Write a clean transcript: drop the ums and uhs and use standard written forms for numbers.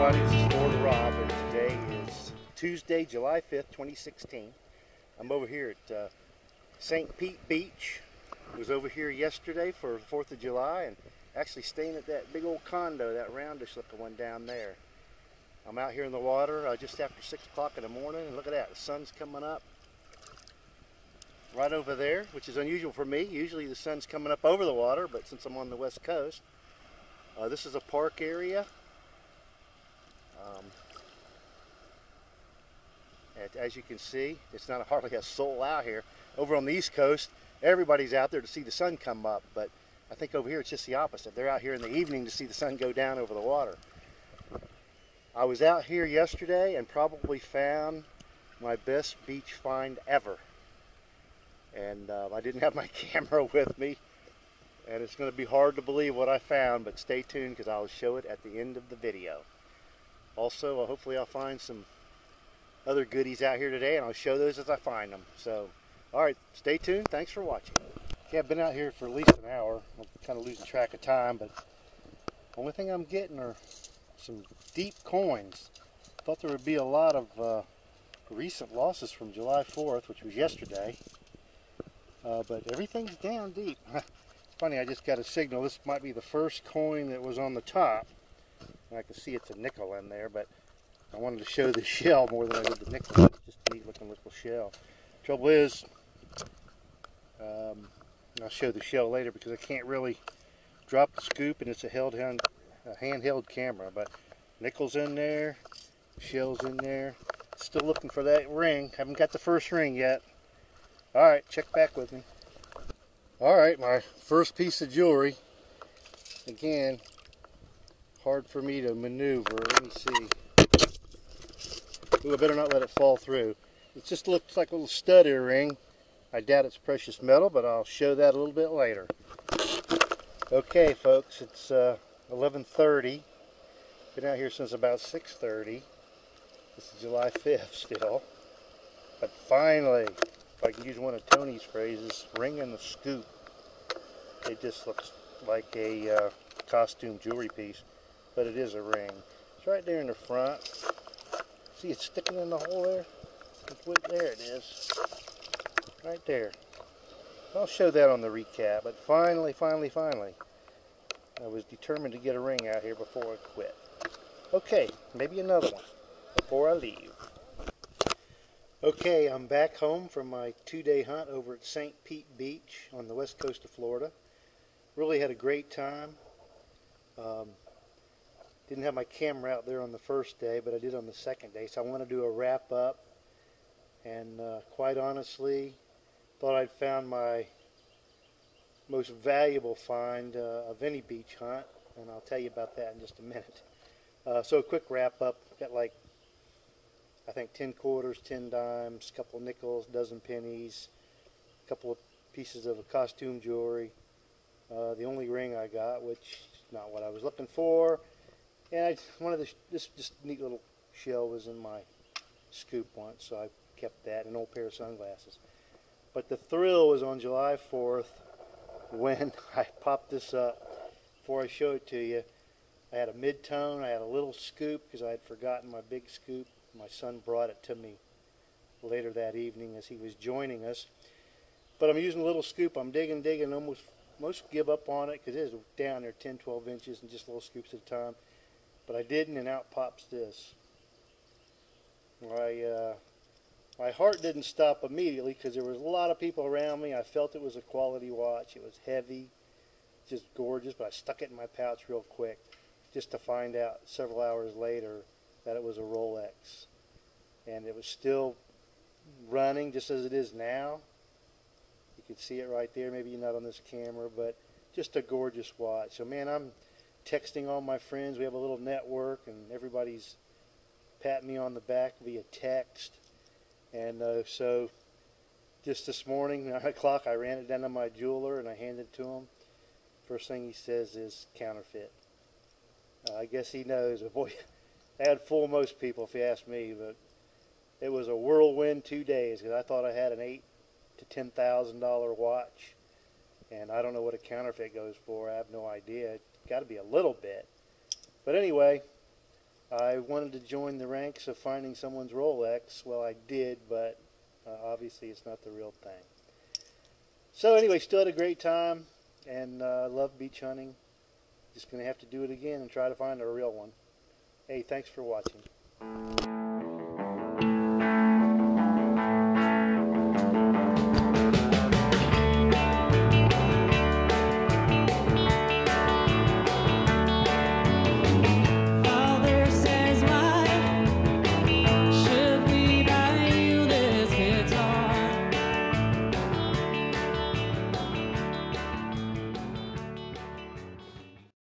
everybody, this is Florida Rob, and today is Tuesday, July 5th, 2016. I'm over here at St. Pete Beach. I was over here yesterday for 4th of July and actually staying at that big old condo, that roundish looking one down there. I'm out here in the water just after 6 o'clock in the morning, and look at that, the sun's coming up right over there, which is unusual for me. Usually the sun's coming up over the water, but since I'm on the west coast, this is a park area. As you can see, it's not hardly a soul out here. Over on the East Coast, everybody's out there to see the sun come up, but I think over here it's just the opposite. They're out here in the evening to see the sun go down over the water. I was out here yesterday and probably found my best beach find ever. And I didn't have my camera with me, and it's going to be hard to believe what I found, but stay tuned because I'll show it at the end of the video. Also, hopefully I'll find some other goodies out here today, and I'll show those as I find them. So, alright, stay tuned. Thanks for watching. Okay, I've been out here for at least an hour. I'm kind of losing track of time, but the only thing I'm getting are some deep coins. Thought there would be a lot of recent losses from July 4th, which was yesterday, but everything's down deep. Funny, I just got a signal. This might be the first coin that was on the top. I can see it's a nickel in there, but I wanted to show the shell more than I did the nickel. It's just a neat looking little shell. Trouble is, I'll show the shell later because I can't really drop the scoop, and it's a handheld camera. But nickel's in there, shell's in there. Still looking for that ring. Haven't got the first ring yet. Alright, check back with me. Alright, my first piece of jewelry. Again, hard for me to maneuver. Let me see. Ooh, I better not let it fall through. It just looks like a little stud earring. I doubt it's precious metal, but I'll show that a little bit later. Okay, folks, it's 11:30. Been out here since about 6:30. This is July 5th still. But finally, if I can use one of Tony's phrases, ring in the scoop. It just looks like a costume jewelry piece, but it is a ring. It's right there in the front. See, it's sticking in the hole there? There it is. Right there. I'll show that on the recap, but finally, I was determined to get a ring out here before I quit. Okay, maybe another one before I leave. Okay, I'm back home from my 2-day hunt over at St. Pete Beach on the west coast of Florida. Really had a great time. Didn't have my camera out there on the first day, but I did on the second day, so I want to do a wrap up. And quite honestly, thought I'd found my most valuable find of any beach hunt, and I'll tell you about that in just a minute. So a quick wrap up. Got like, I think 10 quarters, 10 dimes, a couple of nickels, a dozen pennies, a couple of pieces of costume jewelry. The only ring I got, which is not what I was looking for. And this just neat little shell was in my scoop once, so I kept that, an old pair of sunglasses. But the thrill was on July 4th when I popped this up. Before I show it to you, I had a mid-tone, I had a little scoop because I had forgotten my big scoop. My son brought it to me later that evening as he was joining us. But I'm using a little scoop. I'm digging, almost give up on it because it is down there 10, 12 inches and just little scoops at a time. But I didn't, and out pops this. My heart didn't stop immediately because there was a lot of people around me. I felt it was a quality watch. It was heavy, just gorgeous, but I stuck it in my pouch real quick just to find out several hours later that it was a Rolex. And it was still running just as it is now. You can see it right there. Maybe you're not on this camera, but just a gorgeous watch. So man, I'm texting all my friends. We have a little network, and everybody's patting me on the back via text. And so just this morning, 9 o'clock, I ran it down to my jeweler and I handed it to him. First thing he says is counterfeit. I guess he knows, but boy, I had fooled most people if you ask me, but it was a whirlwind 2 days because I thought I had an $8,000 to $10,000 watch, and I don't know what a counterfeit goes for. I have no idea. It's got to be a little bit. But anyway, I wanted to join the ranks of finding someone's Rolex. Well, I did, but obviously it's not the real thing. So anyway, still had a great time, and love beach hunting. Just going to have to do it again and try to find a real one. Hey, thanks for watching.